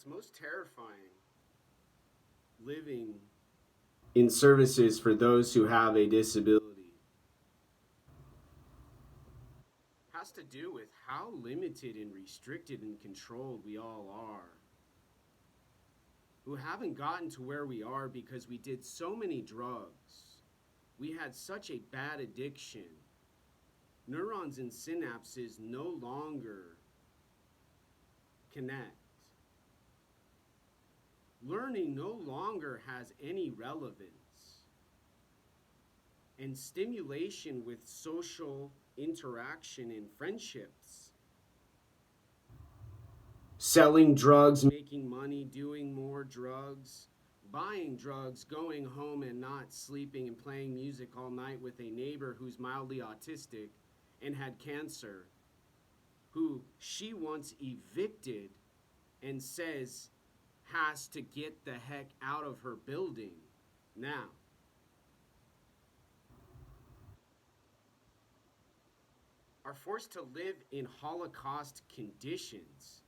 What's most terrifying living in services for those who have a disability has to do with how limited and restricted and controlled we all are. Who haven't gotten to where we are because we did so many drugs. We had such a bad addiction. Neurons and synapses no longer connect. Learning no longer has any relevance. And stimulation with social interaction and friendships. Selling drugs, making money, doing more drugs, buying drugs, going home and not sleeping and playing music all night with a neighbor who's mildly autistic and had cancer, who she once evicted and says has to get the heck out of her building now. Are forced to live in Holocaust conditions,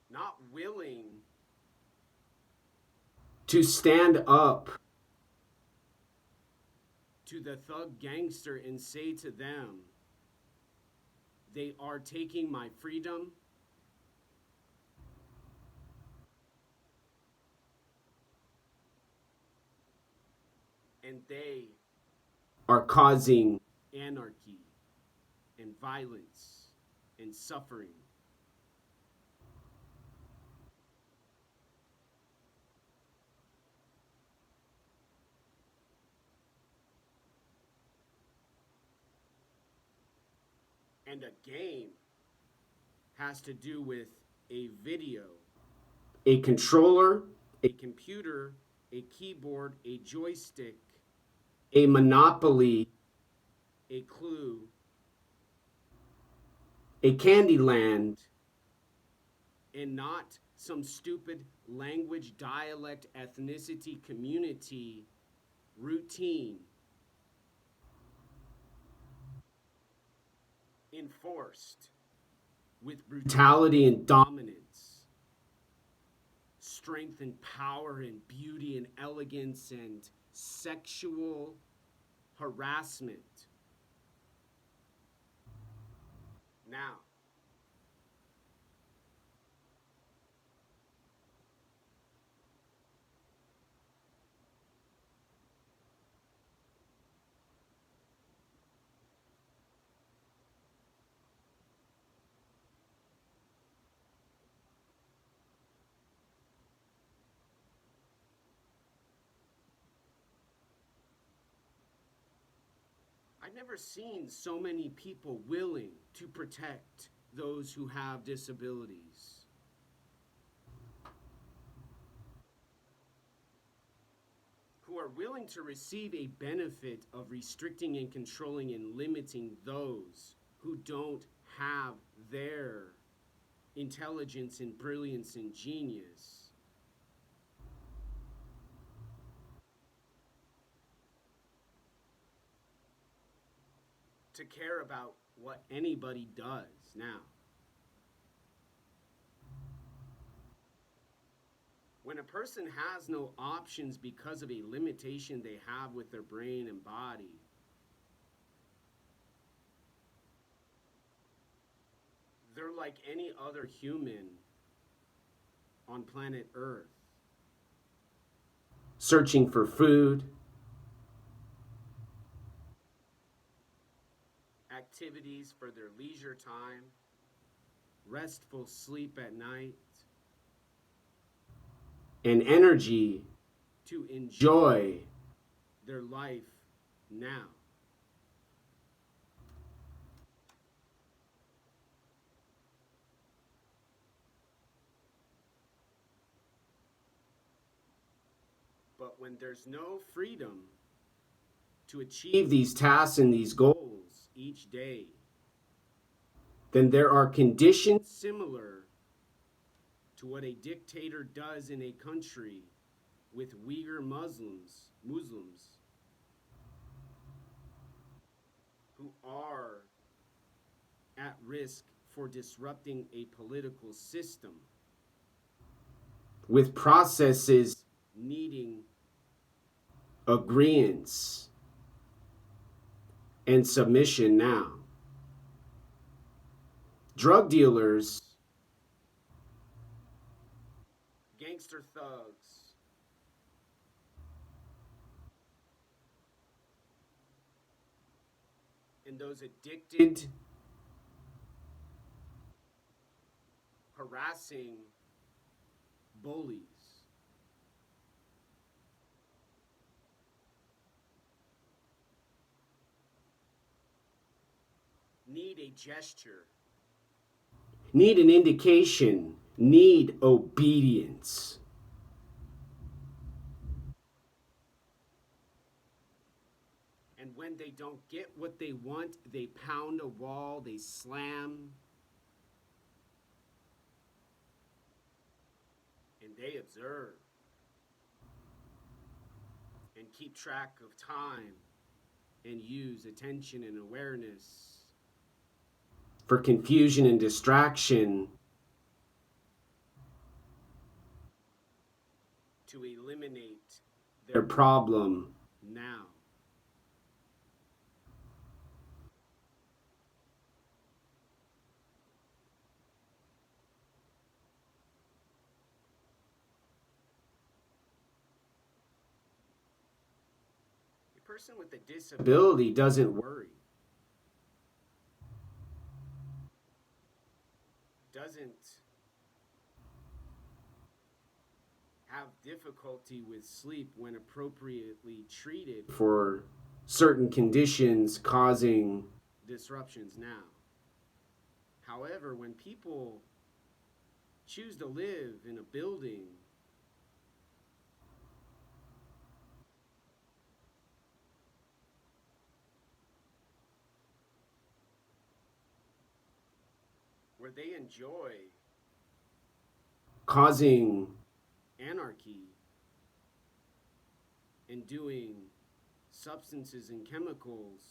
not willing to stand up to the thug gangster and say to them, they are taking my freedom, and they are causing anarchy and violence and suffering. And a game has to do with a video, a controller, a computer, a keyboard, a joystick, a Monopoly, a Clue, a Candyland, and not some stupid language, dialect, ethnicity, community routine enforced with brutality and dominance, strength and power and beauty and elegance and sexual harassment. Now, I've never seen so many people willing to protect those who have disabilities, who are willing to receive a benefit of restricting and controlling and limiting those who don't have their intelligence and brilliance and genius. To care about what anybody does now. When a person has no options because of a limitation they have with their brain and body, they're like any other human on planet Earth, searching for food, activities for their leisure time, restful sleep at night, and energy to enjoy their life now. But when there's no freedom to achieve these tasks and these goals each day, then there are conditions similar to what a dictator does in a country with Uyghur Muslims who are at risk for disrupting a political system, with processes needing agreeance and submission now. Drug dealers, gangster thugs, and those addicted, harassing bullies need a gesture, need an indication, need obedience. And when they don't get what they want, they pound a wall, they slam, and they observe and keep track of time and use attention and awareness for confusion and distraction to eliminate their problem now. A person with a disability doesn't worry, doesn't have difficulty with sleep when appropriately treated for certain conditions causing disruptions now. However, when people choose to live in a building where they enjoy causing anarchy and doing substances and chemicals,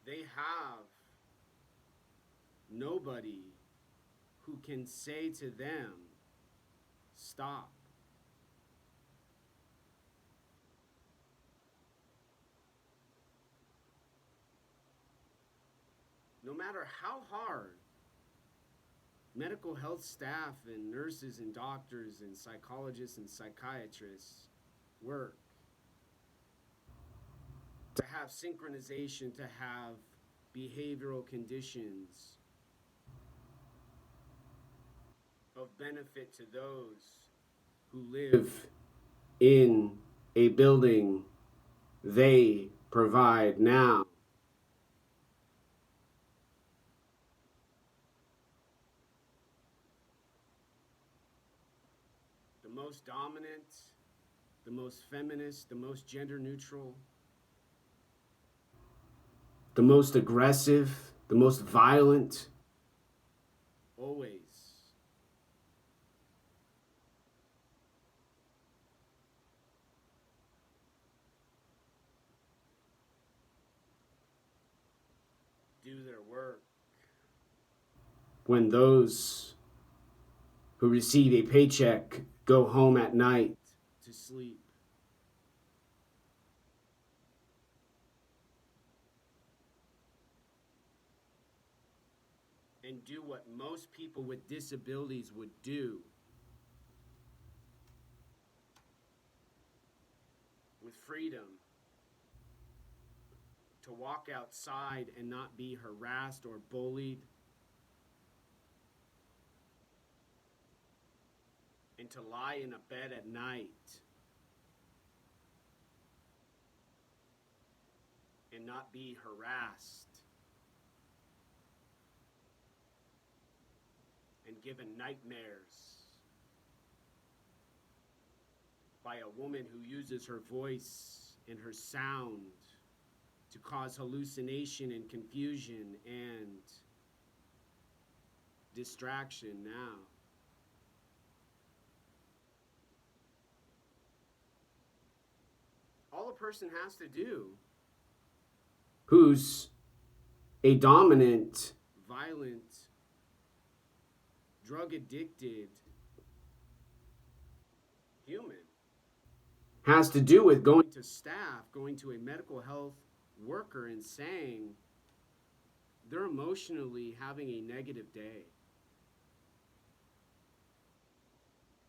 they have nobody who can say to them, stop. No matter how hard medical health staff and nurses and doctors and psychologists and psychiatrists work to have synchronization, to have behavioral conditions of benefit to those who live in a building they provide now. The most dominant, the most feminist, the most gender neutral, the most aggressive, the most violent, always do their work when those who receive a paycheck go home at night to sleep. And do what most people with disabilities would do with freedom, to walk outside and not be harassed or bullied, and to lie in a bed at night and not be harassed and given nightmares by a woman who uses her voice and her sound to cause hallucination and confusion and distraction now. All a person has to do who's a dominant, violent, drug addicted human, has to do with going to staff, going to a medical health worker and saying they're emotionally having a negative day.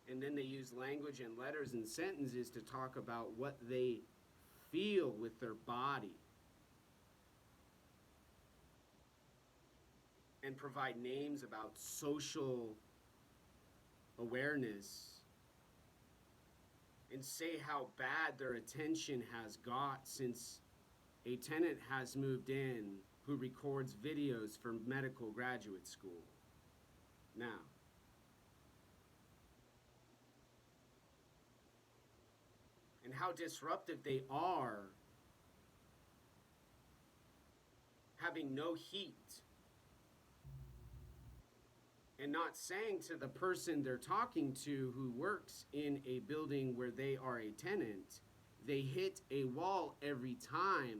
And then they use language and letters and sentences to talk about what they feel with their body and provide names about social awareness and say how bad their attention has got since a tenant has moved in who records videos for medical graduate school. Now, and how disruptive they are, having no heat and not saying to the person they're talking to who works in a building where they are a tenant, they hit a wall every time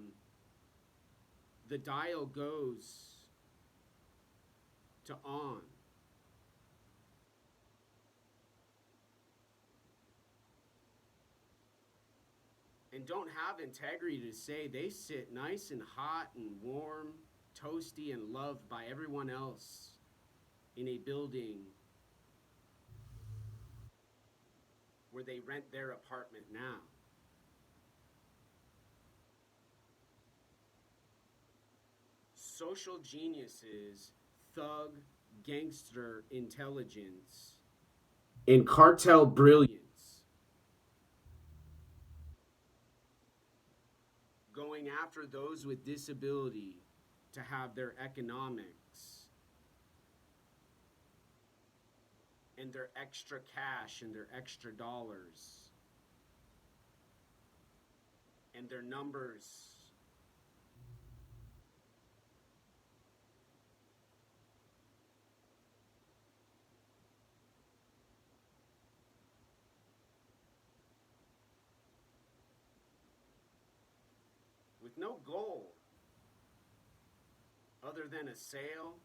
the dial goes to on. And don't have integrity to say they sit nice and hot and warm, toasty and loved by everyone else in a building where they rent their apartment now. Social geniuses, thug, gangster intelligence, and cartel brilliance going after those with disability to have their economics and their extra cash and their extra dollars and their numbers with no goal other than a sale,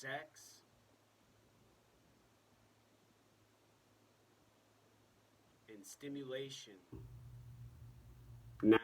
sex, and stimulation. Now,